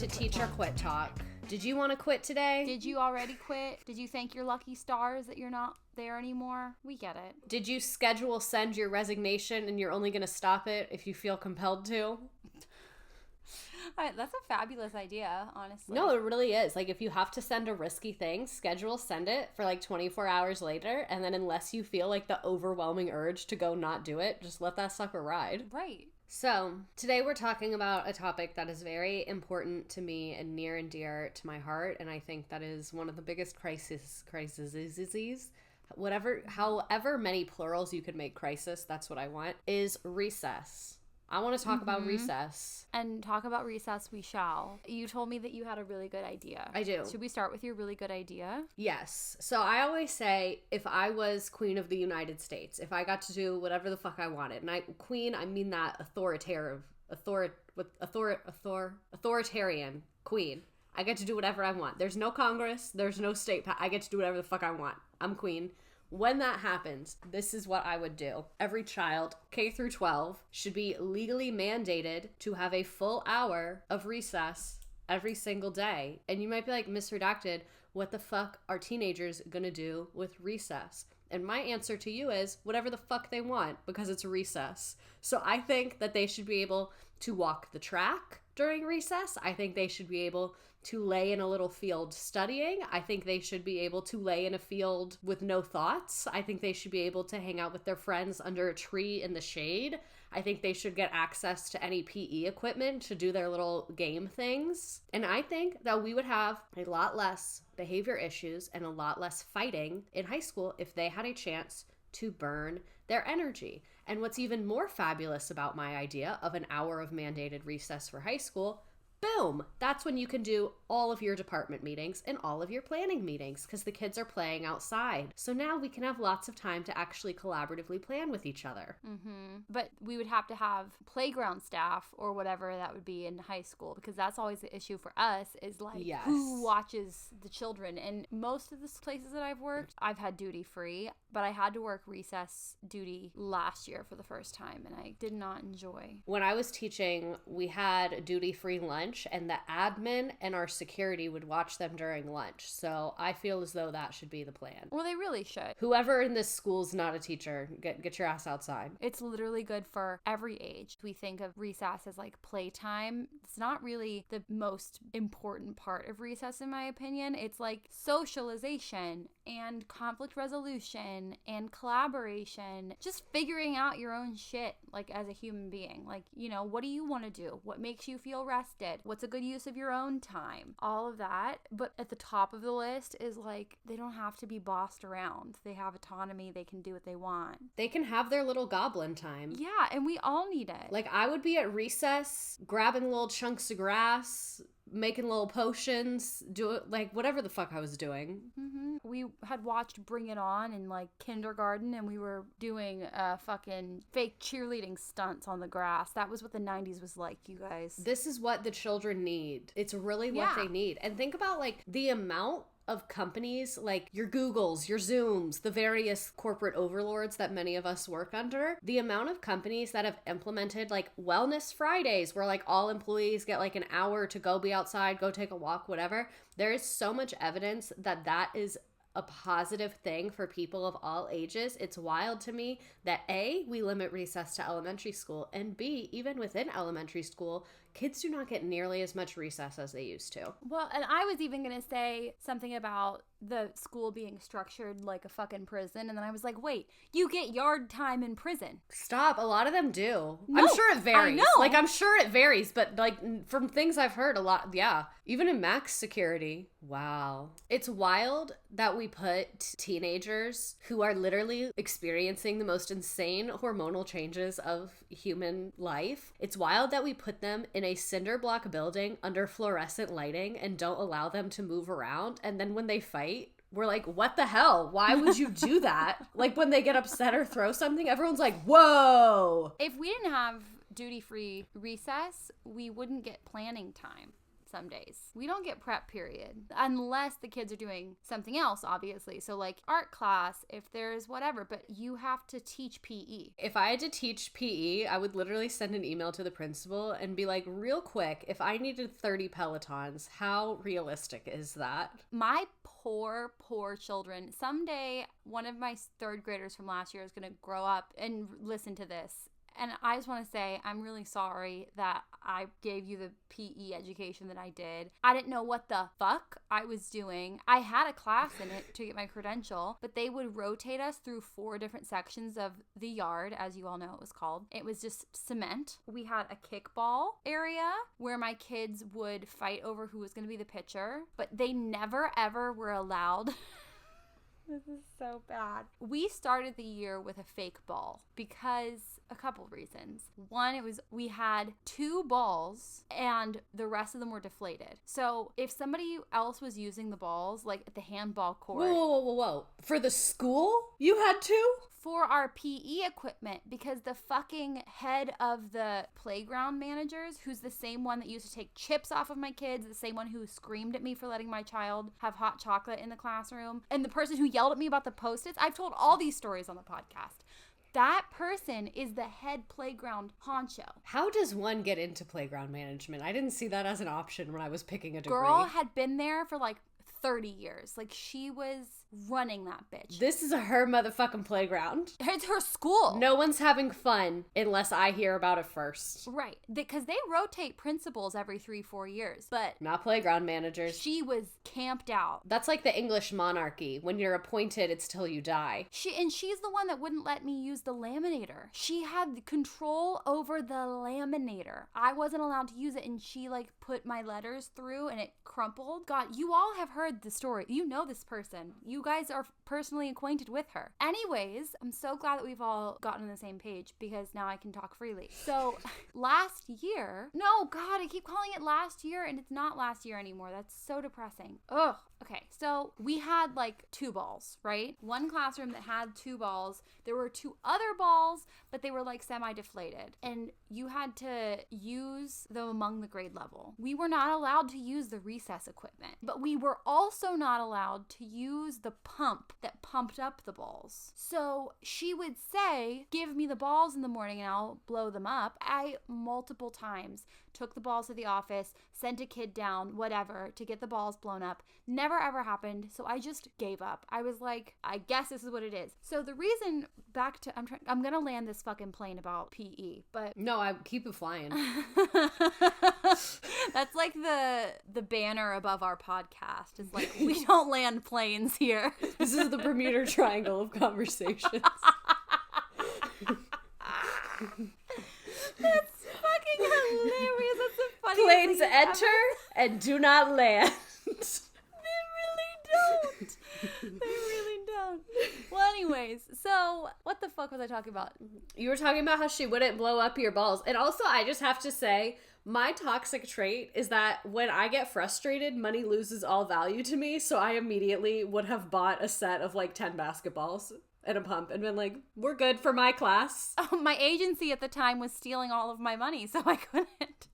to Teacher Quit Talk. Did you want to quit today? Did you already quit? Did you thank your lucky stars that you're not there anymore? We get it. Did you send your resignation and you're only going to stop it if you feel compelled to? That's a fabulous idea, honestly. No, it really is. Like, if you have to send a risky thing, send it for like 24 hours later, and then unless you feel like the overwhelming urge to go not do it, just let that sucker ride. Right. So, today we're talking about a topic that is very important to me and near and dear to my heart, and I think that is one of the biggest crises, however many plurals you could make crisis, that's what I want, is recess. I want to talk about recess. And talk about recess we shall. You told me that you had a really good idea. I do. Should we start with your really good idea? Yes. So I always say, if I was Queen of the United States, if I got to do whatever the fuck I wanted, and I mean that authoritarian queen. I get to do whatever I want. There's no Congress. There's no state. I get to do whatever the fuck I want. I'm queen. When that happens, this is what I would do. Every child, K through 12, should be legally mandated to have a full hour of recess every single day. And you might be like, Miss Redacted, what the fuck are teenagers gonna do with recess? And my answer to you is whatever the fuck they want, because it's recess. So I think that they should be able to walk the track during recess. I think they should be able to lay in a little field studying. I think they should be able to lay in a field with no thoughts. I think they should be able to hang out with their friends under a tree in the shade. I think they should get access to any PE equipment to do their little game things. And I think that we would have a lot less behavior issues and a lot less fighting in high school if they had a chance to burn their energy. And what's even more fabulous about my idea of an hour of mandated recess for high school, boom, that's when you can do all of your department meetings and all of your planning meetings because the kids are playing outside. So now we can have lots of time to actually collaboratively plan with each other. But we would have to have playground staff or whatever that would be in high school, because that's always the issue for us is like, who watches the children? And most of the places that I've worked, I've had duty free, but I had to work recess duty last year for the first time, and I did not enjoy. When I was teaching, we had duty free lunch, and the admin and our security would watch them during lunch. So I feel as though that should be the plan. Well, they really should. Whoever in this school's not a teacher, get your ass outside. It's literally good for every age. We think of recess as like playtime. It's not really the most important part of recess, in my opinion. It's like socialization and conflict resolution and collaboration, just figuring out your own shit, like as a human being. Like, you know, what do you want to do? What makes you feel rested? What's a good use of your own time? All of that. But at the top of the list is like, they don't have to be bossed around. They have autonomy. They can do what they want. They can have their little goblin time. Yeah, and we all need it. Like, I would be at recess, grabbing little chunks of grass, making little potions, do it like whatever the fuck I was doing. We had watched Bring It On in like kindergarten, and we were doing fucking fake cheerleading stunts on the grass. That was what the 90s was like, you guys. This is what the children need. It's really what they need. And think about like the amount of companies like your Googles, your Zooms, the various corporate overlords that many of us work under, the amount of companies that have implemented like Wellness Fridays where like all employees get like an hour to go be outside, go take a walk, whatever. There is so much evidence that that is a positive thing for people of all ages. It's wild to me that A, we limit recess to elementary school, and B, even within elementary school, kids do not get nearly as much recess as they used to. Well, and I was even going to say something about the school being structured like a fucking prison, and then I was like, wait, you get yard time in prison. Stop. A lot of them do. No, I'm sure it varies. I know. Like, I'm sure it varies, but like from things I've heard, a lot, yeah. Even in max security. Wow. It's wild that we put teenagers who are literally experiencing the most insane hormonal changes of human life. It's wild that we put them in a cinder block building under fluorescent lighting and don't allow them to move around. And then when they fight, we're like, what the hell? Why would you do that? Like when they get upset or throw something, everyone's like, whoa. If we didn't have duty-free recess, we wouldn't get planning time. some days. We don't get prep period unless the kids are doing something else, obviously. So like art class, if there's whatever, but you have to teach PE. If I had to teach PE, I would literally send an email to the principal and be like, real quick, if I needed 30 Pelotons, how realistic is that? My poor children. Someday, one of my third graders from last year is going to grow up and listen to this. And I just want to say, I'm really sorry that I gave you the PE education that I did. I didn't know what the fuck I was doing. I had a class in it to get my credential, but they would rotate us through 4 different sections of the yard, as you all know it was called. It was just cement. We had a kickball area where my kids would fight over who was going to be the pitcher, but they never ever were allowed. This is so bad. We started the year with a fake ball because a couple reasons. One, we had 2 balls and the rest of them were deflated. So if somebody else was using the balls, like at the handball court. Whoa. For the school? You had 2? For our PE equipment, because the fucking head of the playground managers, who's the same one that used to take chips off of my kids, the same one who screamed at me for letting my child have hot chocolate in the classroom, and the person who yelled at me about the Post-its. I've told all these stories on the podcast. That person is the head playground honcho. How does one get into playground management? I didn't see that as an option when I was picking a degree. Girl had been there for like 30 years. Like, she was running that bitch. This is her motherfucking playground. It's her school. No one's having fun unless I hear about it first. Right. Because they rotate principals every 3-4 years. But not playground managers. She was camped out. That's like the English monarchy. When you're appointed, it's till you die. She's the one that wouldn't let me use the laminator. She had control over the laminator. I wasn't allowed to use it, and she like put my letters through and it crumpled. God, you all have heard the story. You know this person. You guys are personally acquainted with her. Anyways, I'm so glad that we've all gotten on the same page because now I can talk freely. So last year, no, God, I keep calling it last year and it's not last year anymore. That's so depressing. Ugh. Okay, so we had like 2 balls, right? One classroom that had 2 balls. There were 2 other balls, but they were like semi-deflated. And you had to use them among the grade level. We were not allowed to use the recess equipment, but we were also not allowed to use the pump that pumped up the balls. So she would say, give me the balls in the morning and I'll blow them up. I multiple times took the balls to the office, sent a kid down, whatever, to get the balls blown up. Never ever happened. So I just gave up. I was like, I guess this is what it is. So the reason I'm going to land this fucking plane about PE, but no, I keep it flying. That's like the banner above our podcast is like, we don't land planes here. This is the Bermuda Triangle of conversations. That's fucking hilarious. That's the funniest Planes thing enter and do not land. They really don't. Well, anyways, so what the fuck was I talking about? You were talking about how she wouldn't blow up your balls. And also, I just have to say, my toxic trait is that when I get frustrated, money loses all value to me. So I immediately would have bought a set of like 10 basketballs and a pump and been like, we're good for my class. Oh, my agency at the time was stealing all of my money, so I couldn't.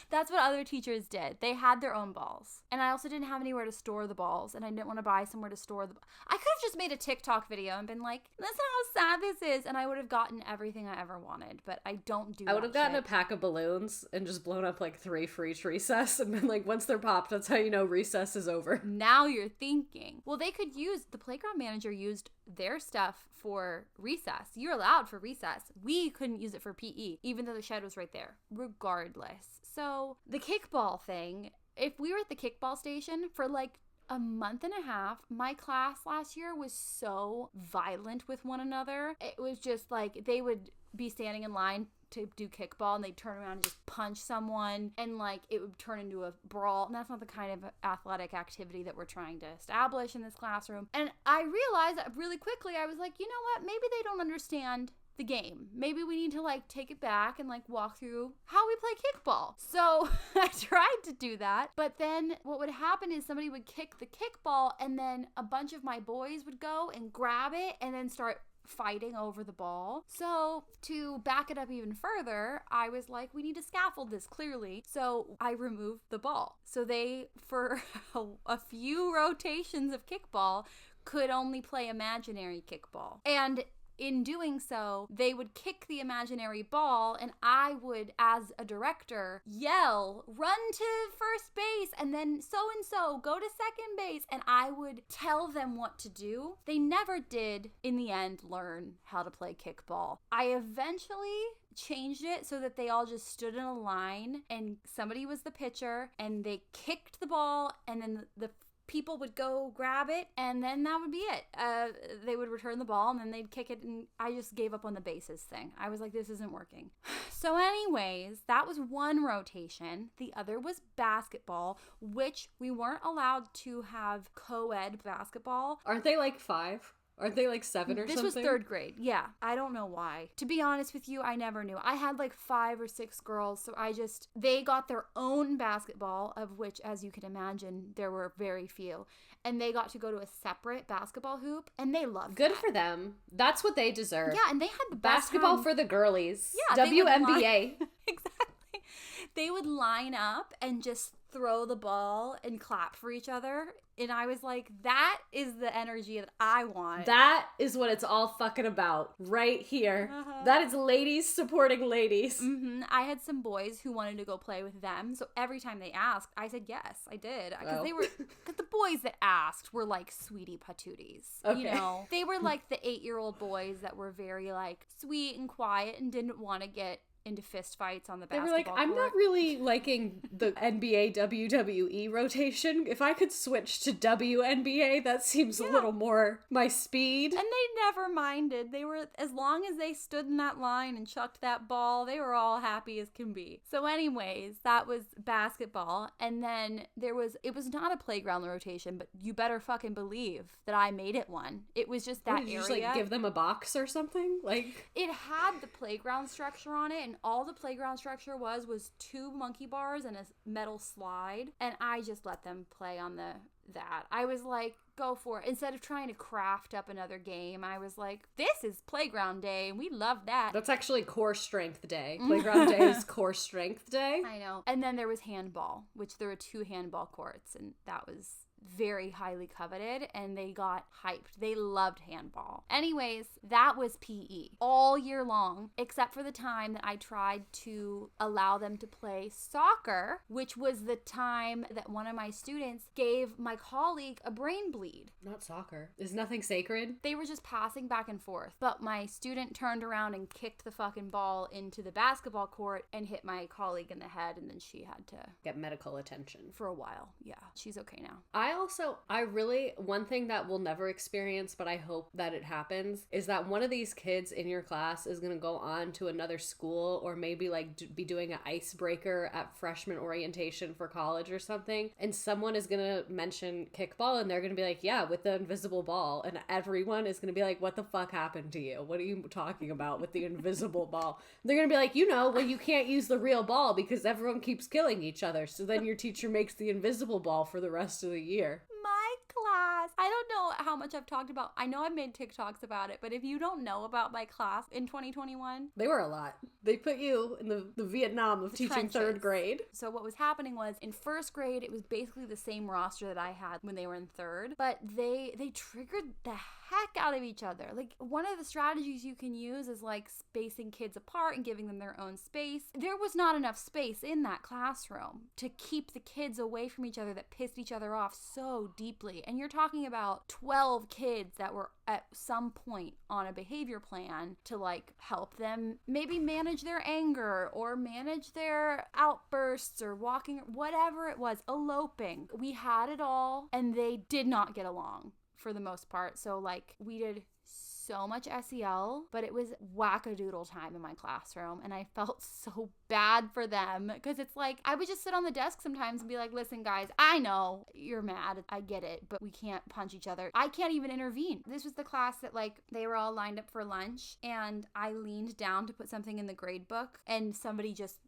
That's what other teachers did. They had their own balls. And I also didn't have anywhere to store the balls, and I didn't want to buy somewhere to store the I could have just made a TikTok video and been like, listen how sad this is, and I would have gotten everything I ever wanted, but I don't do that. I would have gotten a pack of balloons and just blown up like 3 for each recess and been like, once they're popped, that's how you know recess is over. Now you're thinking. Well, the playground manager used their stuff for recess. You're allowed for recess. We couldn't use it for PE, even though the shed was right there. Regardless. So the kickball thing, if we were at the kickball station for like a month and a half, my class last year was so violent with one another. It was just like they would be standing in line to do kickball and they'd turn around and just punch someone and like it would turn into a brawl, and that's not the kind of athletic activity that we're trying to establish in this classroom. And I realized that really quickly. I was like, you know what, maybe they don't understand the game. Maybe we need to like take it back and like walk through how we play kickball. So I tried to do that, but then what would happen is somebody would kick the kickball and then a bunch of my boys would go and grab it and then start fighting over the ball. So to back it up even further, I was like, we need to scaffold this clearly. So I removed the ball. So they, for a few rotations of kickball, could only play imaginary kickball. And in doing so, they would kick the imaginary ball, and I would, as a director, yell, run to first base, and then so-and-so, go to second base, and I would tell them what to do. They never did, in the end, learn how to play kickball. I eventually changed it so that they all just stood in a line, and somebody was the pitcher, and they kicked the ball, and then the people would go grab it, and then that would be it. They would return the ball, and then they'd kick it, and I just gave up on the bases thing. I was like, this isn't working. So anyways, that was one rotation. The other was basketball, which we weren't allowed to have co-ed basketball. Aren't they like 5? Aren't they like 7 or this something? This was 3rd grade. Yeah. I don't know why. To be honest with you, I never knew. I had like 5 or 6 girls, so they got their own basketball, of which, as you can imagine, there were very few. And they got to go to a separate basketball hoop, and they loved Good that. for them. That's what they deserve. Yeah, and they had the best basketball time. For the girlies. Yeah, WNBA. Exactly. They would line up and just throw the ball and clap for each other. And I was like, that is the energy that I want. That is what it's all fucking about right here. That is ladies supporting ladies. Mm-hmm. I had some boys who wanted to go play with them. So every time they asked, I said, yes, I did. Because the boys that asked were like sweetie patooties. Okay. You know, they were like the 8-year-old boys that were very like sweet and quiet and didn't want to get into fist fights on the basketball court. They were like, I'm not really liking the NBA WWE rotation. If I could switch to WNBA, that seems a little more my speed. And they never minded. They were, as long as they stood in that line and chucked that ball, they were all happy as can be. So anyways, that was basketball. And then it was not a playground rotation, but you better fucking believe that I made it one. It was just that Did you area. just like give them a box or something? Like, it had the playground structure on it, and all the playground structure was 2 monkey bars and a metal slide, and I just let them play on that. I was like, go for it. Instead of trying to craft up another game, I was like, this is playground day, and we love that. That's actually core strength day. Playground day is core strength day. I know. And then there was handball, which there were 2 handball courts, and that was very highly coveted, and they got hyped. They loved handball. Anyways, that was PE all year long, except for the time that I tried to allow them to play soccer, which was the time that one of my students gave my colleague a brain bleed. Not soccer. Is nothing sacred? They were just passing back and forth, but my student turned around and kicked the fucking ball into the basketball court and hit my colleague in the head, and then she had to get medical attention for a while. Yeah, she's okay now. One thing that we'll never experience, but I hope that it happens, is that one of these kids in your class is going to go on to another school, or maybe like be doing an icebreaker at freshman orientation for college or something, and someone is going to mention kickball, and they're going to be like, yeah, with the invisible ball, and everyone is going to be like, what the fuck happened to you? What are you talking about with the invisible ball? They're going to be like, well, you can't use the real ball because everyone keeps killing each other, so then your teacher makes the invisible ball for the rest of the year. My class. I don't know how much I've talked about. I know I've made TikToks about it, but if you don't know about my class in 2021. They were a lot. They put you in the Vietnam of teaching trenches. 3rd grade. So what was happening was, in 1st grade, it was basically the same roster that I had when they were in 3rd, but they triggered the heck out of each other. Like, one of the strategies you can use is like spacing kids apart and giving them their own space. There was not enough space in that classroom to keep the kids away from each other that pissed each other off so deeply. And you're talking about 12 kids that were at some point on a behavior plan to like help them maybe manage their anger or manage their outbursts or walking, whatever it was, eloping. We had it all, and they did not get along for the most part. So like, we did so much SEL, but it was wackadoodle time in my classroom, and I felt so bad for them, because it's like, I would just sit on the desk sometimes and be like, listen guys, I know you're mad, I get it, but we can't punch each other. I can't even intervene. This was the class that like, they were all lined up for lunch, and I leaned down to put something in the grade book, and somebody just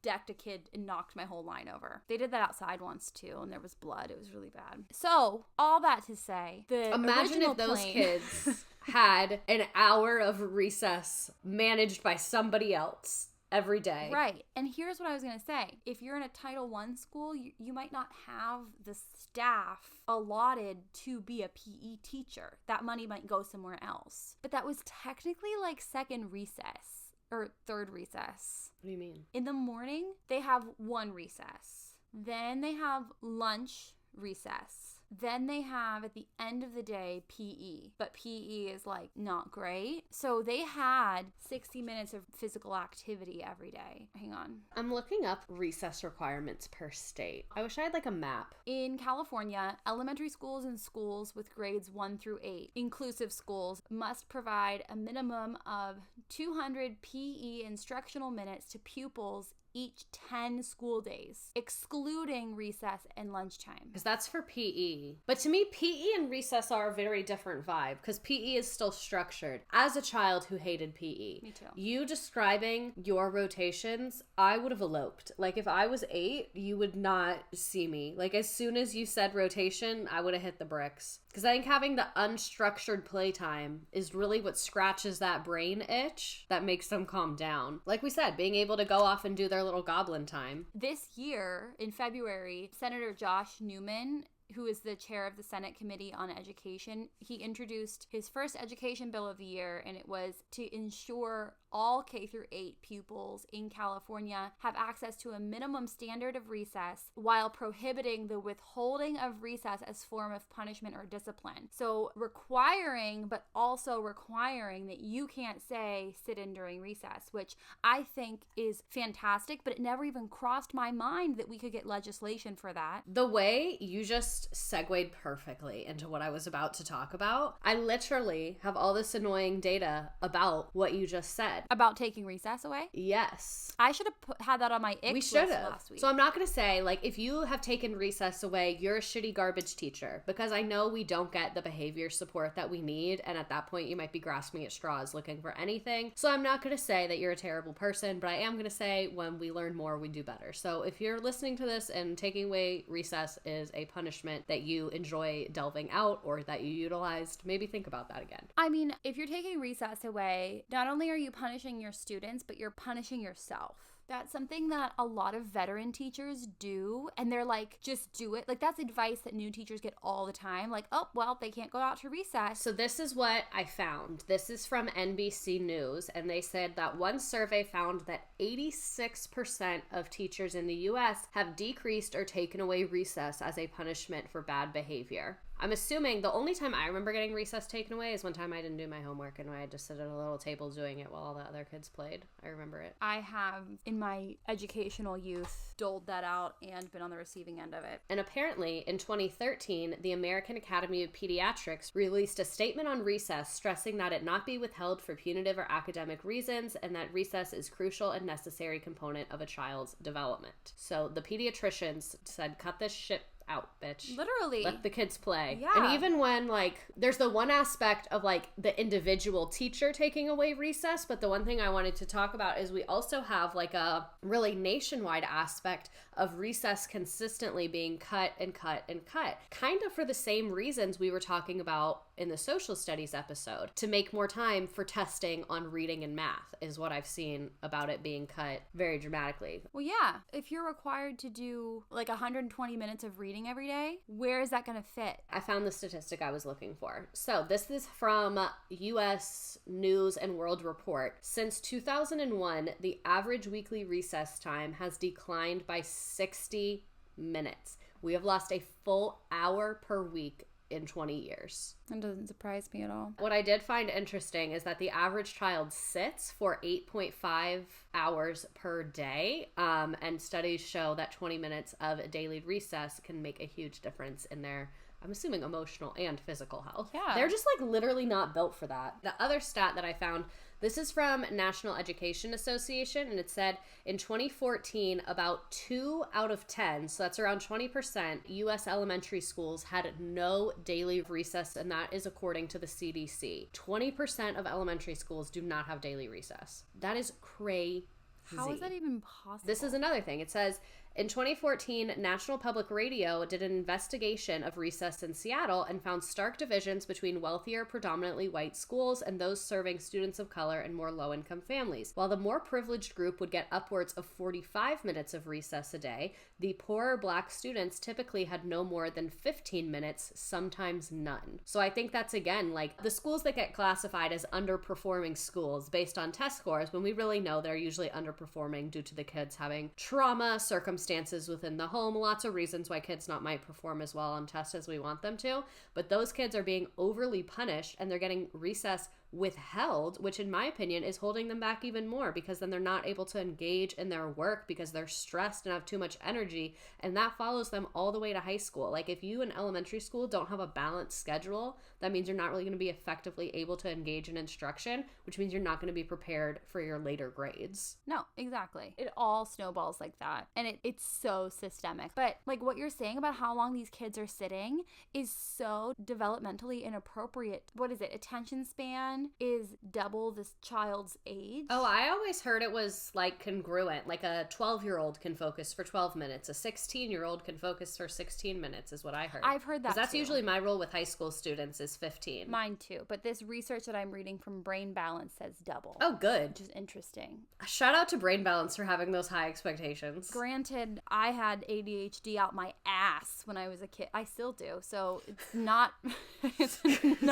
decked a kid and knocked my whole line over. They did that outside once too, and there was blood. It was really bad. So all that to say, the imagine original if those plane, kids had an hour of recess managed by somebody else every day. Right. And here's what I was going to say. If you're in a Title I school, you might not have the staff allotted to be a PE teacher. That money might go somewhere else. But that was technically like second recess or third recess. What do you mean? In the morning, they have one recess. Then they have lunch recess. Then they have, at the end of the day, PE. But PE is, like, not great. So they had 60 minutes of physical activity every day. Hang on. I'm looking up recess requirements per state. I wish I had, like, a map. In California, elementary schools and schools with grades 1 through 8, inclusive schools, must provide a minimum of 200 PE instructional minutes to pupils each 10 school days, excluding recess and lunchtime. Because that's for PE. But to me, PE and recess are a very different vibe, because PE is still structured. As a child who hated PE, me too. You describing your rotations, I would have eloped. Like, if I was 8, you would not see me. Like, as soon as you said rotation, I would have hit the bricks. Because I think having the unstructured playtime is really what scratches that brain itch that makes them calm down. Like we said, being able to go off and do their little goblin time. This year, in February, Senator Josh Newman, who is the chair of the Senate Committee on Education, he introduced his first education bill of the year, and it was to ensure all K through 8 pupils in California have access to a minimum standard of recess while prohibiting the withholding of recess as form of punishment or discipline. So requiring, but also requiring that you can't say sit in during recess, which I think is fantastic, but it never even crossed my mind that we could get legislation for that. The way you just segued perfectly into what I was about to talk about, I literally have all this annoying data about what you just said. About taking recess away? Yes. I should have had that on my ick list last week. So I'm not going to say, like, if you have taken recess away, you're a shitty garbage teacher, because I know we don't get the behavior support that we need, and at that point you might be grasping at straws looking for anything. So I'm not going to say that you're a terrible person, but I am going to say when we learn more, we do better. So if you're listening to this and taking away recess is a punishment that you enjoy delving out or that you utilized, maybe think about that again. I mean, if you're taking recess away, not only are you punishing your students, but you're punishing yourself. That's something that a lot of veteran teachers do, and they're like, just do it. Like, that's advice that new teachers get all the time. Like, oh, well, they can't go out to recess. So this is what I found. This is from NBC News, and they said that one survey found that 86% of teachers in the U.S. have decreased or taken away recess as a punishment for bad behavior. I'm assuming the only time I remember getting recess taken away is one time I didn't do my homework and I had to sit at a little table doing it while all the other kids played. I remember it. I have, in my educational youth, doled that out and been on the receiving end of it. And apparently, in 2013, the American Academy of Pediatrics released a statement on recess stressing that it not be withheld for punitive or academic reasons and that recess is crucial and necessary component of a child's development. So the pediatricians said, cut this shit out, bitch. Literally. Let the kids play. Yeah. And even when, like, there's the one aspect of, like, the individual teacher taking away recess, but the one thing I wanted to talk about is we also have, like, a really nationwide aspect of recess consistently being cut and cut and cut. Kind of for the same reasons we were talking about in the social studies episode, to make more time for testing on reading and math is what I've seen about it being cut very dramatically. Well, yeah. If you're required to do like 120 minutes of reading every day, where is that going to fit? I found the statistic I was looking for. So this is from U.S. News and World Report. Since 2001, the average weekly recess time has declined by 60 minutes. We have lost a full hour per week in 20 years. That doesn't surprise me at all. What I did find interesting is that the average child sits for 8.5 hours per day, and studies show that 20 minutes of daily recess can make a huge difference in their, I'm assuming, emotional and physical health. Yeah. They're just, like, literally not built for that. The other stat that I found, this is from National Education Association, and it said in 2014, about 2 out of 10, so that's around 20%, U.S. elementary schools had no daily recess, and that is according to the CDC. 20% of elementary schools do not have daily recess. That is crazy. How is that even possible? This is another thing. It says In 2014, National Public Radio did an investigation of recess in Seattle and found stark divisions between wealthier, predominantly white schools and those serving students of color and more low-income families. While the more privileged group would get upwards of 45 minutes of recess a day, the poorer black students typically had no more than 15 minutes, sometimes none. So I think that's, again, like the schools that get classified as underperforming schools based on test scores, when we really know they're usually underperforming due to the kids having trauma, circumstances within the home, lots of reasons why kids not might perform as well on tests as we want them to. But those kids are being overly punished and they're getting recess withheld, which in my opinion is holding them back even more, because then they're not able to engage in their work because they're stressed and have too much energy, and that follows them all the way to high school. Like if you in elementary school don't have a balanced schedule, that means you're not really going to be effectively able to engage in instruction, which means you're not going to be prepared for your later grades. No, exactly. It all snowballs like that. And it's so systemic. But like what you're saying about how long these kids are sitting is so developmentally inappropriate. What is it? Attention span is double this child's age. Oh, I always heard it was like congruent. Like a 12-year-old can focus for 12 minutes. A 16-year-old can focus for 16 minutes is what I heard. I've heard that because that's too. Usually my rule with high school students is 15. Mine too. But this research that I'm reading from Brain Balance says double. Oh, good. Which is interesting. Shout out to Brain Balance for having those high expectations. Granted, I had ADHD out my ass when I was a kid. I still do. So it's not,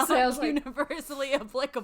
so universally applicable.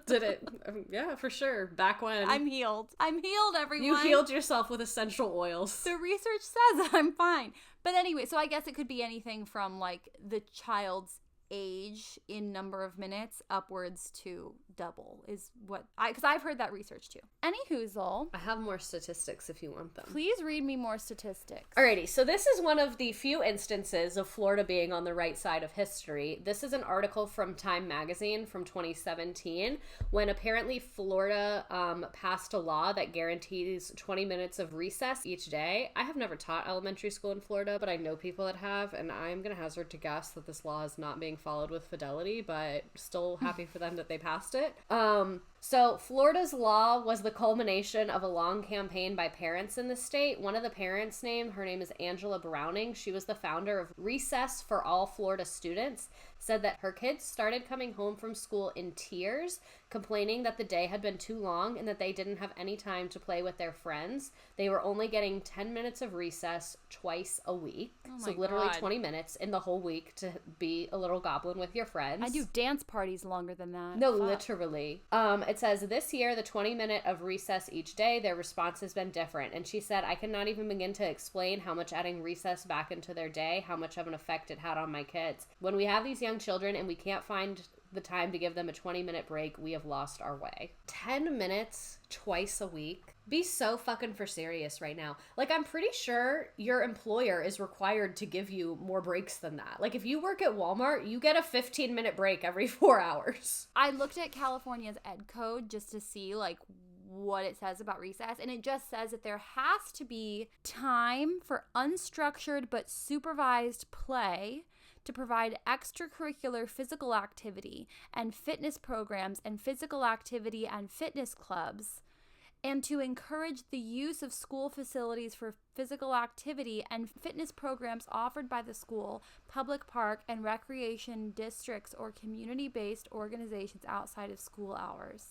Did it? Yeah, for sure. Back when. I'm healed. I'm healed, everyone. You healed yourself with essential oils. The research says I'm fine. But anyway, so I guess it could be anything from like the child's age in number of minutes upwards to double is what because I've heard that research too. Anyhoozle, I have more statistics if you want them. Please read me more statistics. Alrighty, so this is one of the few instances of Florida being on the right side of history. This is an article from Time Magazine from 2017 when apparently Florida passed a law that guarantees 20 minutes of recess each day. I have never taught elementary school in Florida, but I know people that have, and I'm going to hazard to guess that this law is not being followed with fidelity, but still happy for them that they passed it. So Florida's law was the culmination of a long campaign by parents in the state. One of the parents' her name is Angela Browning. She was the founder of Recess for All Florida Students, said that her kids started coming home from school in tears, complaining that the day had been too long and that they didn't have any time to play with their friends. They were only getting 10 minutes of recess twice a week. So literally God. 20 minutes in the whole week to be a little goblin with your friends. I do dance parties longer than that. No, Fuck. Literally. It says, this year, the 20 minute of recess each day, their response has been different. And she said, I cannot even begin to explain how much adding recess back into their day, how much of an effect it had on my kids. When we have these young children and we can't find the time to give them a 20-minute break, we have lost our way. 10 minutes twice a week. Be so fucking for serious right now. Like, I'm pretty sure your employer is required to give you more breaks than that. Like, if you work at Walmart, you get a 15-minute break every 4 hours. I looked at California's Ed Code just to see, like, what it says about recess, and it just says that there has to be time for unstructured but supervised play to provide extracurricular physical activity and fitness programs and physical activity and fitness clubs, and to encourage the use of school facilities for physical activity and fitness programs offered by the school, public park, and recreation districts or community-based organizations outside of school hours.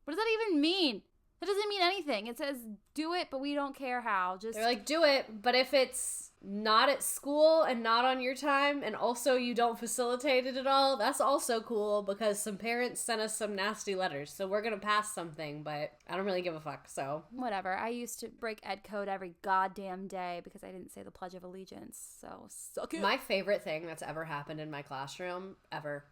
What does that even mean? That doesn't mean anything. It says do it, but we don't care how. They're like, do it, but if it's not at school and not on your time, and also you don't facilitate it at all, that's also cool, because some parents sent us some nasty letters, so we're gonna pass something, but I don't really give a fuck, so. Whatever. I used to break Ed Code every goddamn day because I didn't say the Pledge of Allegiance, so suck it. My favorite thing that's ever happened in my classroom, ever,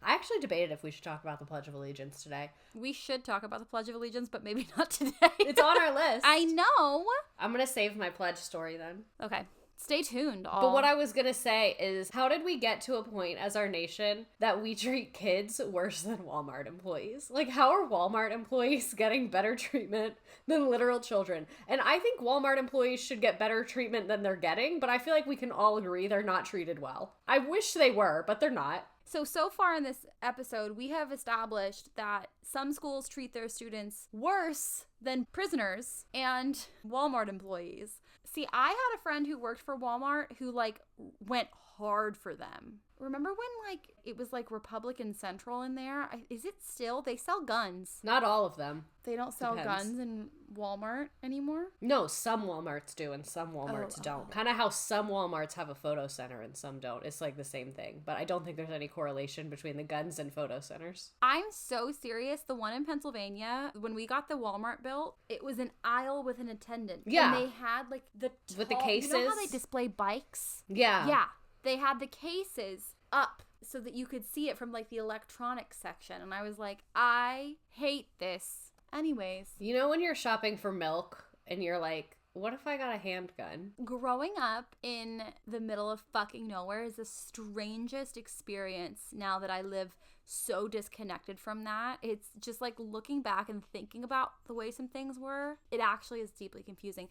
I actually debated if we should talk about the Pledge of Allegiance today. We should talk about the Pledge of Allegiance, but maybe not today. It's on our list. I know. I'm going to save my pledge story then. Okay. Stay tuned, all. But what I was gonna say is, how did we get to a point as our nation that we treat kids worse than Walmart employees? Like, how are Walmart employees getting better treatment than literal children? And I think Walmart employees should get better treatment than they're getting, but I feel like we can all agree they're not treated well. I wish they were, but they're not. So far in this episode, we have established that some schools treat their students worse than prisoners and Walmart employees. See, I had a friend who worked for Walmart who, like, went hard for them. Remember when, like, it was, like, Republican Central in there? Is it still? They sell guns. Not all of them. They don't sell Depends. guns in Walmart anymore? No, some Walmarts do and some Walmarts don't. Kind of how some Walmarts have a photo center and some don't. It's like the same thing. But I don't think there's any correlation between the guns and photo centers. I'm so serious. The one in Pennsylvania, when we got the Walmart built, it was an aisle with an attendant. Yeah. And they had, like, with the cases. You know how they display bikes? Yeah. Yeah. They had the cases up so that you could see it from, like, the electronics section. And I was like, I hate this. Anyways. You know when you're shopping for milk and you're like, what if I got a handgun? Growing up in the middle of fucking nowhere is the strangest experience now that I live so disconnected from that. It's just like looking back and thinking about the way some things were. It actually is deeply confusing.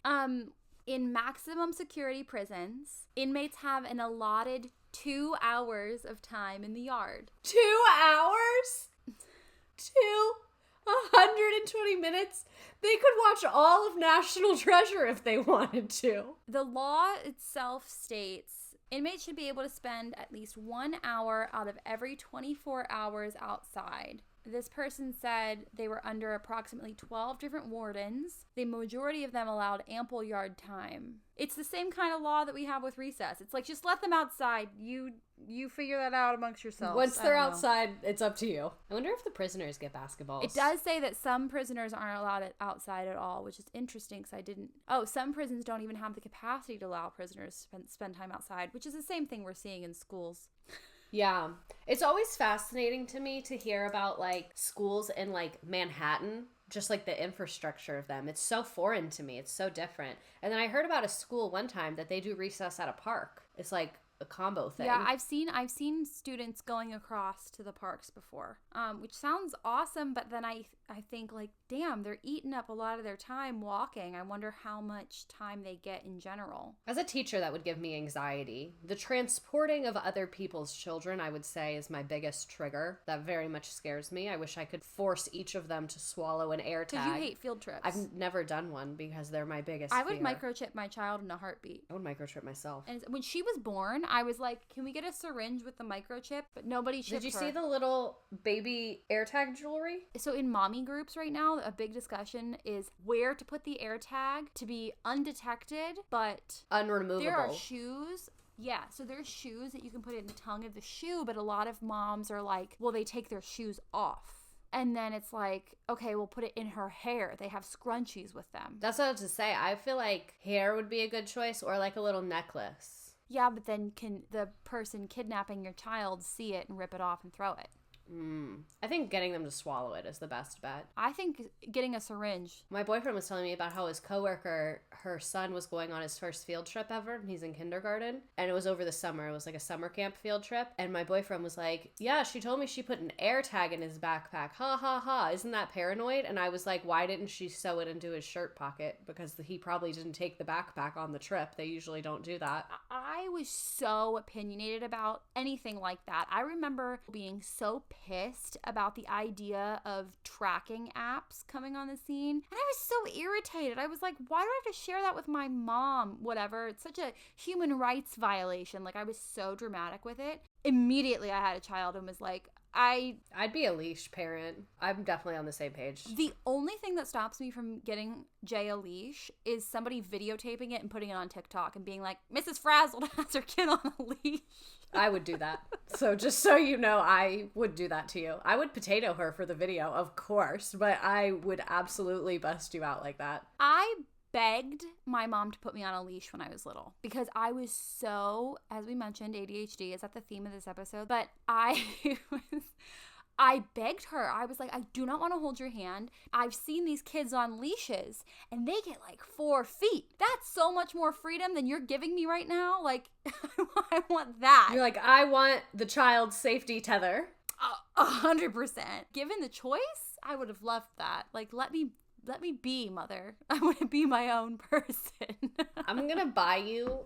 In maximum security prisons, inmates have an allotted 2 hours of time in the yard. 2 hours? 120 minutes? They could watch all of National Treasure if they wanted to. The law itself states inmates should be able to spend at least 1 hour out of every 24 hours outside. This person said they were under approximately 12 different wardens. The majority of them allowed ample yard time. It's the same kind of law that we have with recess. It's like, just let them outside. You figure that out amongst yourselves. Once they're outside, it's up to you. I wonder if the prisoners get basketballs. It does say that some prisoners aren't allowed outside at all, which is interesting because I didn't... Oh, some prisons don't even have the capacity to allow prisoners to spend time outside, which is the same thing we're seeing in schools. Yeah. It's always fascinating to me to hear about, like, schools in, like, Manhattan, just, like, the infrastructure of them. It's so foreign to me. It's so different. And then I heard about a school one time that they do recess at a park. It's, like, a combo thing. Yeah, I've seen students going across to the parks before, which sounds awesome, but then I think, like, damn, they're eating up a lot of their time walking. I wonder how much time they get in general. As a teacher, that would give me anxiety. The transporting of other people's children, I would say, is my biggest trigger. That very much scares me. I wish I could force each of them to swallow an air tag. Because you hate field trips. I've never done one because they're my biggest I would fear. microchip my child in a heartbeat. I would microchip myself. And when she was born, I was like, can we get a syringe with the microchip? But nobody shipped her. Did you see the little baby AirTag jewelry? So in mommy groups right now, a big discussion is where to put the AirTag to be undetected, but unremovable. There are shoes. Yeah, so there's shoes that you can put it in the tongue of the shoe, but a lot of moms are like, well, they take their shoes off. And then it's like, okay, we'll put it in her hair. They have scrunchies with them. That's what I was to say. I feel like hair would be a good choice, or like a little necklace. Yeah, but then can the person kidnapping your child see it and rip it off and throw it? I think getting them to swallow it is the best bet. I think getting a syringe. My boyfriend was telling me about how his coworker, her son was going on his first field trip ever, and he's in kindergarten, and it was over the summer. It was like a summer camp field trip, and my boyfriend was like, yeah, she told me she put an AirTag in his backpack. Ha ha ha, isn't that paranoid? And I was like, why didn't she sew it into his shirt pocket? Because he probably didn't take the backpack on the trip. They usually don't do that. I was so opinionated about anything like that. I remember being so pissed about the idea of tracking apps coming on the scene. And I was so irritated. I was like, why do I have to share that with my mom? Whatever. It's such a human rights violation. Like, I was so dramatic with it. Immediately I had a child and was like, I'd be a leash parent. I'm definitely on the same page. The only thing that stops me from getting Jay a leash is somebody videotaping it and putting it on TikTok and being like, Mrs. Frazzled has her kid on a leash. I would do that. So just so you know, I would do that to you. I would potato her for the video, of course, but I would absolutely bust you out like that. I begged my mom to put me on a leash when I was little because I was so, as we mentioned, ADHD is at the theme of this episode, but I I begged her. I was like, I do not want to hold your hand. I've seen these kids on leashes and they get like 4 feet. That's so much more freedom than you're giving me right now. Like, I want that. You're like, I want the child's safety tether. 100%. Given the choice, I would have loved that. Like, let me be, mother. I want to be my own person. I'm gonna buy you.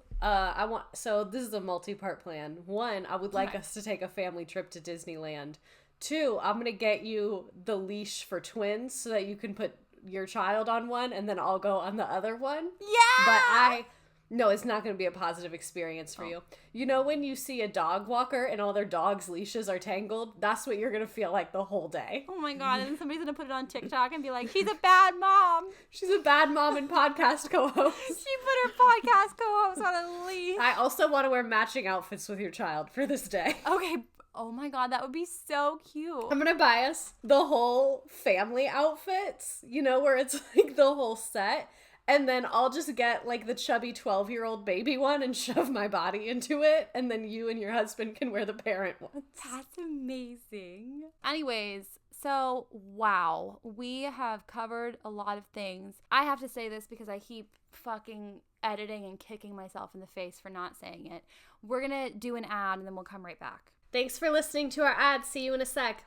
So this is a multi-part plan. 1, I would like us to take a family trip to Disneyland. 2, I'm gonna get you the leash for twins so that you can put your child on one and then I'll go on the other one. Yeah. But no, it's not going to be a positive experience for you. You know when you see a dog walker and all their dogs' leashes are tangled? That's what you're going to feel like the whole day. Oh my God. And then somebody's going to put it on TikTok and be like, she's a bad mom. She's a bad mom and podcast co-host. She put her podcast co-host on a leash. I also want to wear matching outfits with your child for this day. Okay. Oh my God, that would be so cute. I'm going to buy us the whole family outfits, you know, where it's like the whole set. And then I'll just get like the chubby 12-year-old baby one and shove my body into it. And then you and your husband can wear the parent ones. That's amazing. Anyways, so wow, we have covered a lot of things. I have to say this because I keep fucking editing and kicking myself in the face for not saying it. We're going to do an ad and then we'll come right back. Thanks for listening to our ad. See you in a sec.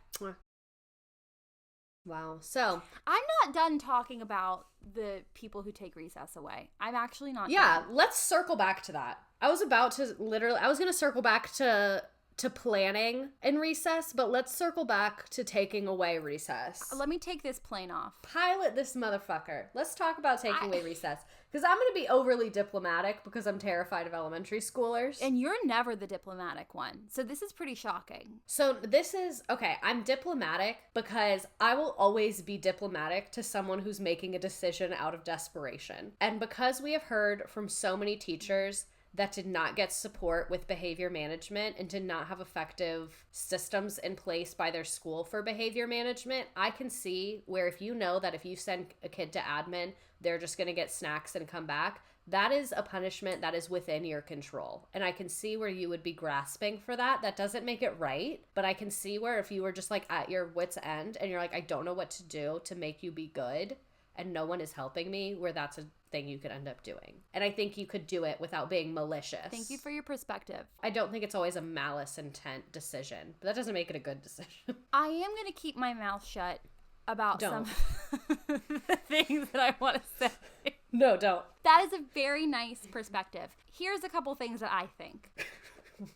Wow. So I'm not done talking about the people who take recess away. I'm actually not yeah, done. Let's circle back to that. I was going to circle back to planning in recess, but let's circle back to taking away recess. Let me take this plane off. Pilot this motherfucker. Let's talk about taking away recess. Because I'm going to be overly diplomatic because I'm terrified of elementary schoolers. And you're never the diplomatic one. So this is pretty shocking. So this is, okay, I'm diplomatic because I will always be diplomatic to someone who's making a decision out of desperation. And because we have heard from so many teachers that did not get support with behavior management and did not have effective systems in place by their school for behavior management, I can see where if you know that if you send a kid to admin, they're just going to get snacks and come back, that is a punishment that is within your control. And I can see where you would be grasping for that. That doesn't make it right, but I can see where if you were just like at your wit's end and you're like, I don't know what to do to make you be good and no one is helping me, where that's a thing you could end up doing. And I think you could do it without being malicious. Thank you for your perspective. I don't think it's always a malice intent decision, but that doesn't make it a good decision. I am going to keep my mouth shut about Don't. some of the things that I want to say. No, don't. That is a very nice perspective. Here's a couple things that I think.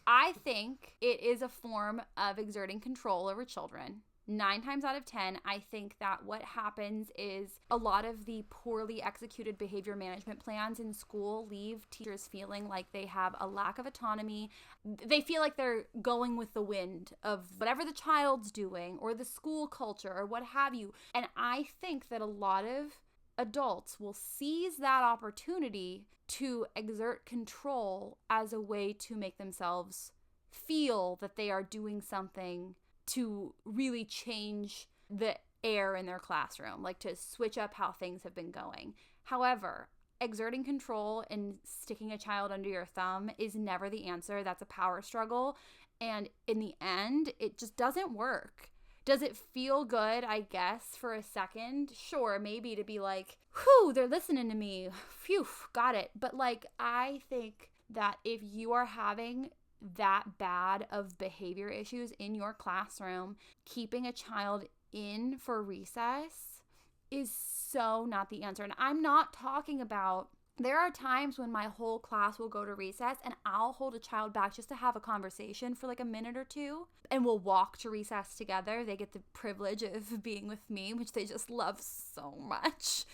I think it is a form of exerting control over children. 9 times out of 10, I think that what happens is a lot of the poorly executed behavior management plans in school leave teachers feeling like they have a lack of autonomy. They feel like they're going with the wind of whatever the child's doing or the school culture or what have you. And I think that a lot of adults will seize that opportunity to exert control as a way to make themselves feel that they are doing something to really change the air in their classroom, like to switch up how things have been going. However, exerting control and sticking a child under your thumb is never the answer. That's a power struggle. And in the end, it just doesn't work. Does it feel good, I guess, for a second? Sure, maybe to be like, whew, they're listening to me. Phew, got it. But like, I think that if you are having that bad of behavior issues in your classroom, keeping a child in for recess is so not the answer. And I'm not talking about, there are times when my whole class will go to recess and I'll hold a child back just to have a conversation for like a minute or two, and we'll walk to recess together. They get the privilege of being with me, which they just love so much.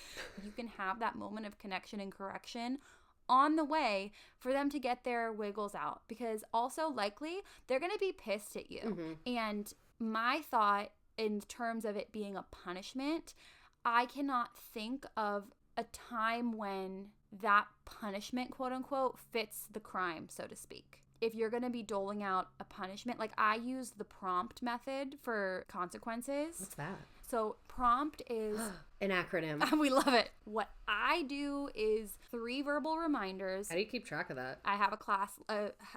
You can have that moment of connection and correction on the way for them to get their wiggles out, because also likely they're going to be pissed at you. Mm-hmm. And my thought in terms of it being a punishment, I cannot think of a time when that punishment, quote unquote, fits the crime, so to speak. if you're going to be doling out a punishment, like I use the prompt method for consequences. What's that? So prompt is an acronym. We love it. What I do is 3 verbal reminders. How do you keep track of that? I have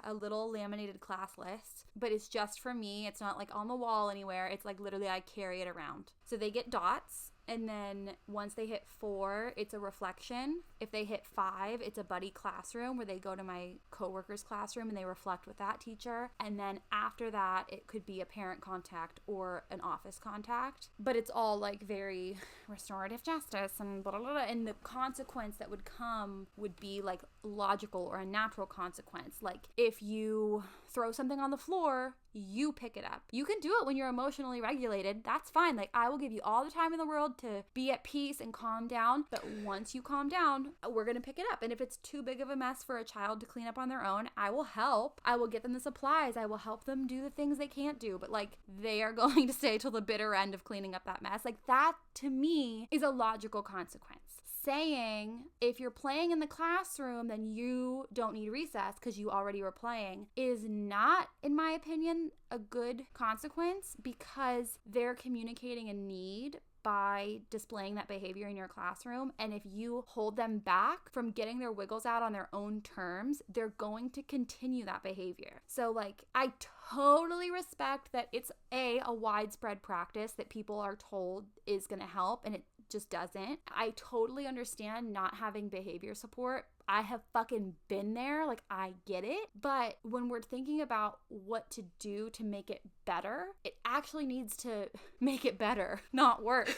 a little laminated class list, but it's just for me. It's not like on the wall anywhere. It's like literally I carry it around. So they get dots. And then once they hit 4, it's a reflection. If they hit 5, it's a buddy classroom where they go to my coworker's classroom and they reflect with that teacher. And then after that, it could be a parent contact or an office contact. But it's all like very restorative justice and blah, blah, blah. And the consequence that would come would be like logical or a natural consequence. Like if you throw something on the floor, you pick it up. You can do it when you're emotionally regulated. That's fine. Like I will give you all the time in the world to be at peace and calm down. But once you calm down, we're going to pick it up. And if it's too big of a mess for a child to clean up on their own, I will help. I will get them the supplies. I will help them do the things they can't do. But like they are going to stay till the bitter end of cleaning up that mess. Like that to me is a logical consequence. Saying if you're playing in the classroom, then you don't need recess because you already were playing is not, in my opinion, a good consequence because they're communicating a need by displaying that behavior in your classroom. And if you hold them back from getting their wiggles out on their own terms, they're going to continue that behavior. So like, I totally respect that it's a widespread practice that people are told is going to help, and it just doesn't. I totally understand not having behavior support. I have fucking been there. Like, I get it. But when we're thinking about what to do to make it better, it actually needs to make it better, not worse.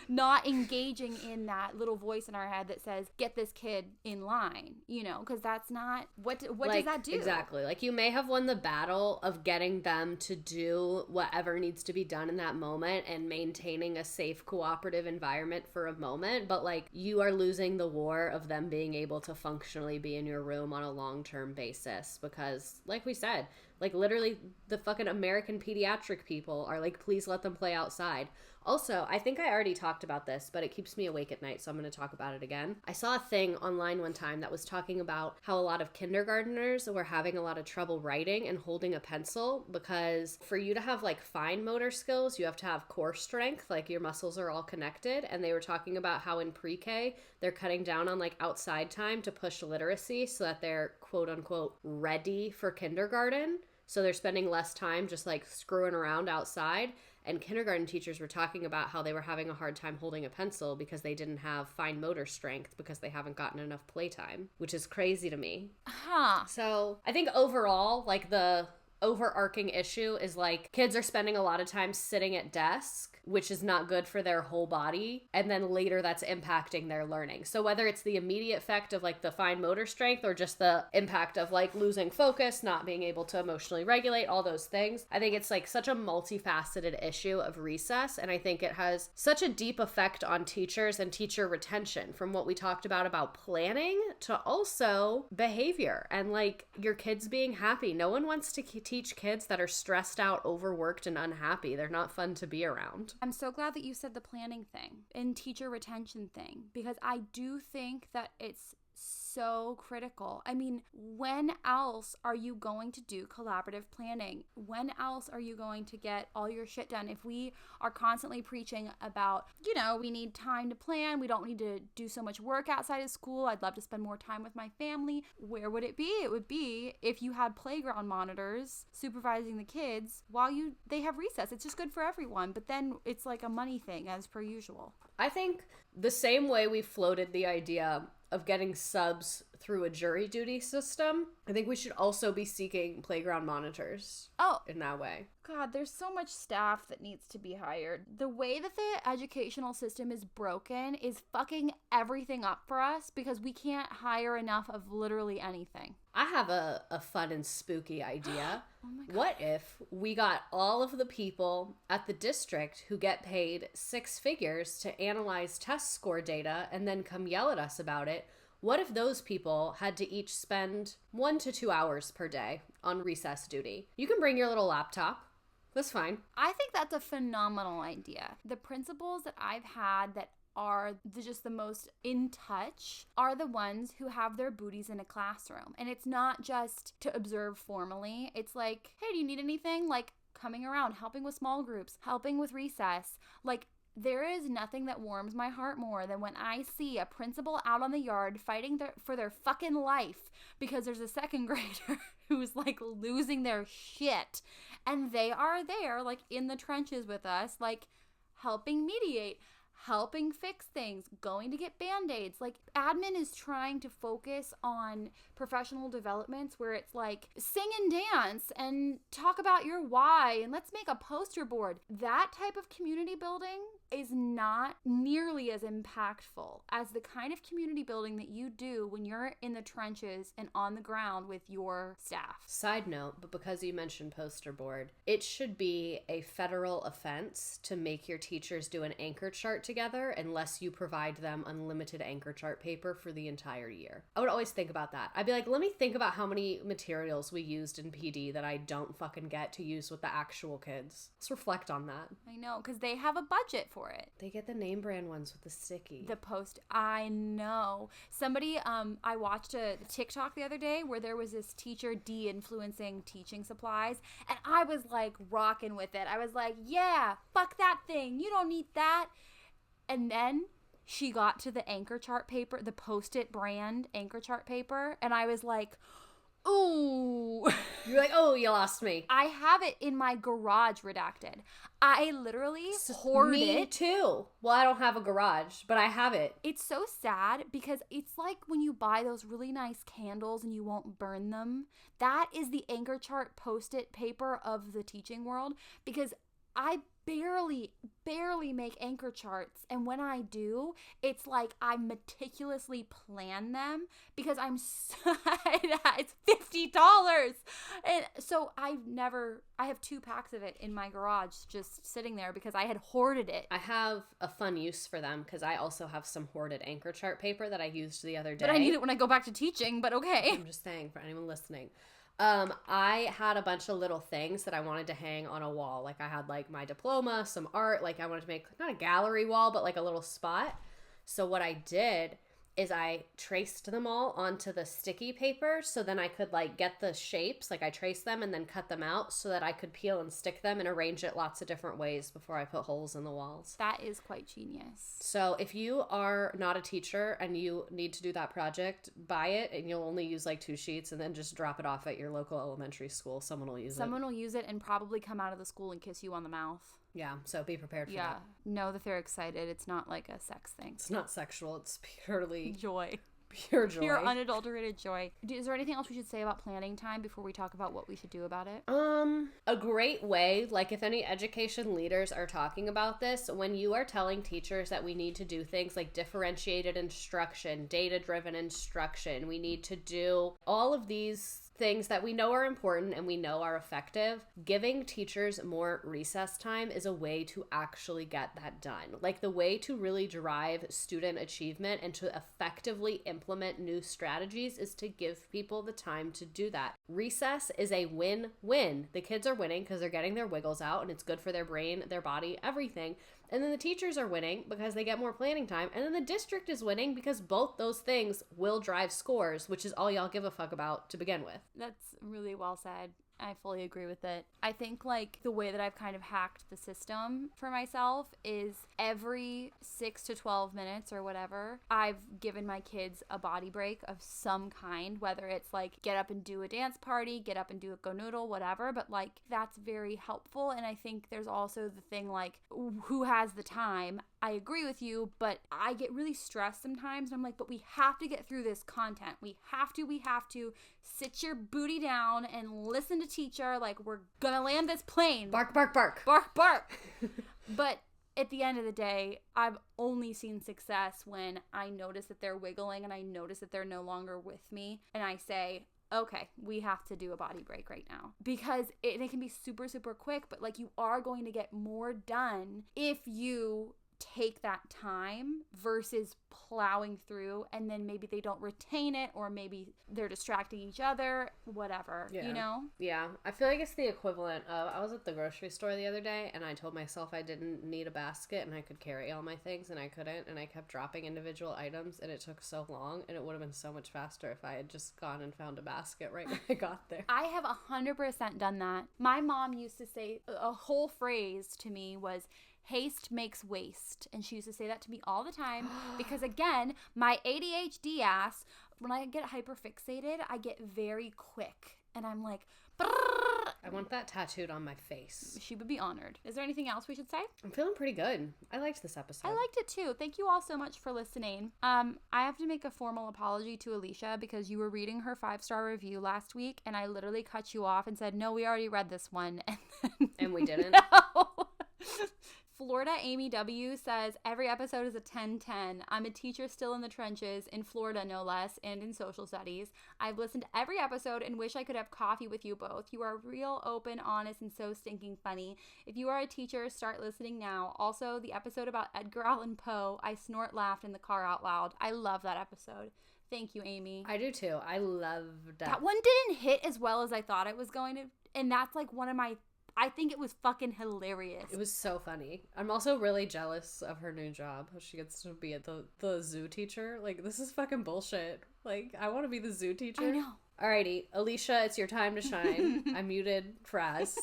Not engaging in that little voice in our head that says, get this kid in line, you know, because that's not, what does that do? Exactly. Like, you may have won the battle of getting them to do whatever needs to be done in that moment and maintaining a safe, cooperative environment for a moment, but like, you are losing the war of them being able to functionally be in your room on a long-term basis because, like we said, like literally the fucking American pediatric people are like, please let them play outside. Also, I think I already talked about this, but it keeps me awake at night, so I'm going to talk about it again. I saw a thing online one time that was talking about how a lot of kindergartners were having a lot of trouble writing and holding a pencil because for you to have like fine motor skills, you have to have core strength, like your muscles are all connected. And they were talking about how in pre-K, they're cutting down on like outside time to push literacy so that they're quote unquote ready for kindergarten. So they're spending less time just like screwing around outside. And kindergarten teachers were talking about how they were having a hard time holding a pencil because they didn't have fine motor strength because they haven't gotten enough playtime, which is crazy to me. So I think overall, like the overarching issue is like kids are spending a lot of time sitting at desks, which is not good for their whole body, and then later that's impacting their learning. So whether it's the immediate effect of like the fine motor strength or just the impact of like losing focus, not being able to emotionally regulate, all those things, I think it's like such a multifaceted issue of recess, and I think it has such a deep effect on teachers and teacher retention, from what we talked about planning to also behavior and like your kids being happy. No one wants to teach kids that are stressed out, overworked, and unhappy. They're not fun to be around. I'm so glad that you said the planning thing and teacher retention thing, because I do think that it's so critical. I mean, when else are you going to do collaborative planning? When else are you going to get all your shit done? If we are constantly preaching about, you know, we need time to plan, we don't need to do so much work outside of school, I'd love to spend more time with my family, where would it be? It would be if you had playground monitors supervising the kids while they have recess. It's just good for everyone, but then it's like a money thing as per usual. I think the same way we floated the idea of getting subs through a jury duty system, I think we should also be seeking playground monitors in that way. God, there's so much staff that needs to be hired. The way that the educational system is broken is fucking everything up for us because we can't hire enough of literally anything. I have a fun and spooky idea. Oh my God. What if we got all of the people at the district who get paid 6 figures to analyze test score data and then come yell at us about it? What if those people had to each spend 1 to 2 hours per day on recess duty? You can bring your little laptop. That's fine. I think that's a phenomenal idea. The principals that I've had that are just the most in touch are the ones who have their booties in a classroom. And it's not just to observe formally. It's like, hey, do you need anything? Like coming around, helping with small groups, helping with recess. Like there is nothing that warms my heart more than when I see a principal out on the yard fighting for their fucking life because there's a second grader who's like losing their shit. And they are there like in the trenches with us, like helping mediate, helping fix things, going to get Band-Aids. Like admin is trying to focus on professional developments where it's like sing and dance and talk about your why and let's make a poster board. That type of community building is not nearly as impactful as the kind of community building that you do when you're in the trenches and on the ground with your staff. Side note, but because you mentioned poster board, it should be a federal offense to make your teachers do an anchor chart together unless you provide them unlimited anchor chart paper for the entire year. I would always think about that. I'd be like, let me think about how many materials we used in PD that I don't fucking get to use with the actual kids. Let's reflect on that. I know, because they have a budget for it. They get the name brand ones with the sticky. I know. Somebody, I watched a TikTok the other day where there was this teacher de-influencing teaching supplies, and I was like rocking with it. I was like, yeah, fuck that thing. You don't need that. And then she got to the anchor chart paper, the Post-it brand anchor chart paper, and I was like, ooh. You're like, oh, you lost me. I have it in my garage redacted. I literally hoard it. Me too. Well, I don't have a garage, but I have it. It's so sad because it's like when you buy those really nice candles and you won't burn them. That is the anchor chart Post-it paper of the teaching world, because I barely make anchor charts, and when I do, it's like I meticulously plan them because it's $50, and so I have 2 packs of it in my garage just sitting there because I had hoarded it. I have a fun use for them because I also have some hoarded anchor chart paper that I used the other day. But I need it when I go back to teaching, but okay. I'm just saying for anyone listening. I had a bunch of little things that I wanted to hang on a wall. Like I had like my diploma, some art, like I wanted to make not a gallery wall, but like a little spot. So what I did is I traced them all onto the sticky paper, so then I could like get the shapes, like I traced them and then cut them out so that I could peel and stick them and arrange it lots of different ways before I put holes in the walls. That is quite genius. So if you are not a teacher and you need to do that project, buy it and you'll only use like 2 sheets and then just drop it off at your local elementary school. Someone will use it. Someone will use it and probably come out of the school and kiss you on the mouth. Yeah, so be prepared for that. Yeah, know that they're excited. It's not like a sex thing. It's not sexual. It's purely joy. Pure joy. Pure unadulterated joy. Is there anything else we should say about planning time before we talk about what we should do about it? A great way, like if any education leaders are talking about this, when you are telling teachers that we need to do things like differentiated instruction, data-driven instruction, we need to do all of these things that we know are important and we know are effective, giving teachers more recess time is a way to actually get that done. Like the way to really drive student achievement and to effectively implement new strategies is to give people the time to do that. Recess is a win-win. The kids are winning because they're getting their wiggles out and it's good for their brain, their body, everything. And then the teachers are winning because they get more planning time. And then the district is winning because both those things will drive scores, which is all y'all give a fuck about to begin with. That's really well said. I fully agree with it. I think like the way that I've kind of hacked the system for myself is every 6 to 12 minutes or whatever, I've given my kids a body break of some kind, whether it's like get up and do a dance party, get up and do a go noodle, whatever, but like that's very helpful. And I think there's also the thing like who has the time? I agree with you, but I get really stressed sometimes. I'm like, but we have to get through this content. We have to sit your booty down and listen to teacher. Like we're gonna land this plane. Bark, bark, bark. Bark, bark. But at the end of the day, I've only seen success when I notice that they're wiggling and I notice that they're no longer with me. And I say, okay, we have to do a body break right now. Because it can be super, super quick, but like you are going to get more done if you take that time versus plowing through, and then maybe they don't retain it, or maybe they're distracting each other, whatever, you know? Yeah. I feel like it's the equivalent of, I was at the grocery store the other day and I told myself I didn't need a basket and I could carry all my things, and I couldn't, and I kept dropping individual items, and it took so long, and it would have been so much faster if I had just gone and found a basket right when I got there. I have 100% done that. My mom used to say, a whole phrase to me was, haste makes waste. And she used to say that to me all the time because, again, my ADHD ass, when I get hyperfixated, I get very quick. And I'm like, brrr. I want that tattooed on my face. She would be honored. Is there anything else we should say? I'm feeling pretty good. I liked this episode. I liked it too. Thank you all so much for listening. I have to make a formal apology to Alicia because you were reading her 5-star review last week and I literally cut you off and said, no, we already read this one. And we didn't? No. Florida Amy W says, every episode is a 10-10. I'm a teacher still in the trenches, in Florida no less, and in social studies. I've listened to every episode and wish I could have coffee with you both. You are real, open, honest, and so stinking funny. If you are a teacher, start listening now. Also, the episode about Edgar Allan Poe, I snort laughed in the car out loud. I love that episode. Thank you, Amy. I do too. I loved that. That one didn't hit as well as I thought it was going to, and that's like one of my, I think it was fucking hilarious. It was so funny. I'm also really jealous of her new job. She gets to be the zoo teacher. Like, this is fucking bullshit. Like, I want to be the zoo teacher. I know. Alrighty, Alicia, it's your time to shine. I muted Fraz.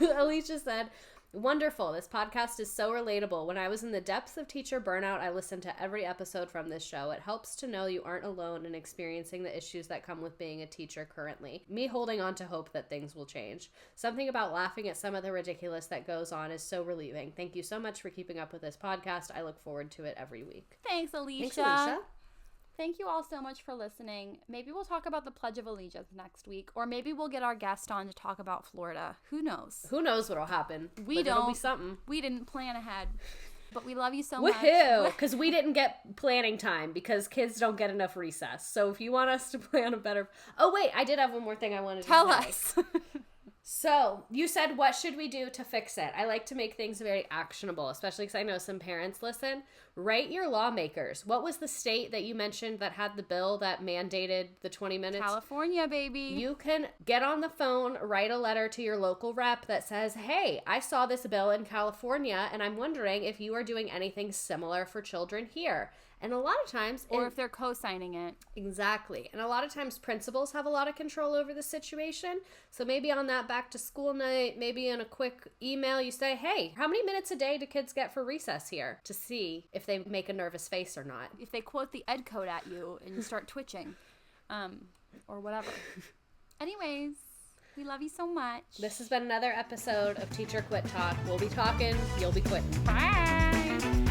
Alicia said, wonderful. This podcast is so relatable. When I was in the depths of teacher burnout, I listened to every episode from this show. It helps to know you aren't alone in experiencing the issues that come with being a teacher currently. Me holding on to hope that things will change. Something about laughing at some of the ridiculous that goes on is so relieving. Thank you so much for keeping up with this podcast. I look forward to it every week. Thanks, Alicia. Thanks, Alicia. Thank you all so much for listening. Maybe we'll talk about the Pledge of Allegiance next week, or maybe we'll get our guest on to talk about Florida. Who knows? Who knows what'll happen? We don't. It'll be something. We didn't plan ahead, but we love you so much. Woohoo! Because we didn't get planning time because kids don't get enough recess. So if you want us to plan a better... Oh, wait. I did have one more thing I wanted to Tell say. us. So, you said, what should we do to fix it? I like to make things very actionable, especially because I know some parents listen. Write your lawmakers. What was the state that you mentioned that had the bill that mandated the 20 minutes? California, baby. You can get on the phone, write a letter to your local rep that says, hey, I saw this bill in California, and I'm wondering if you are doing anything similar for children here. And a lot of times... Or if they're co-signing it. Exactly. And a lot of times principals have a lot of control over the situation. So maybe on that back to school night, maybe in a quick email, you say, hey, how many minutes a day do kids get for recess here? To see if they make a nervous face or not. If they quote the ed code at you and you start twitching. Or whatever. Anyways, we love you so much. This has been another episode of Teacher Quit Talk. We'll be talking, you'll be quitting. Bye.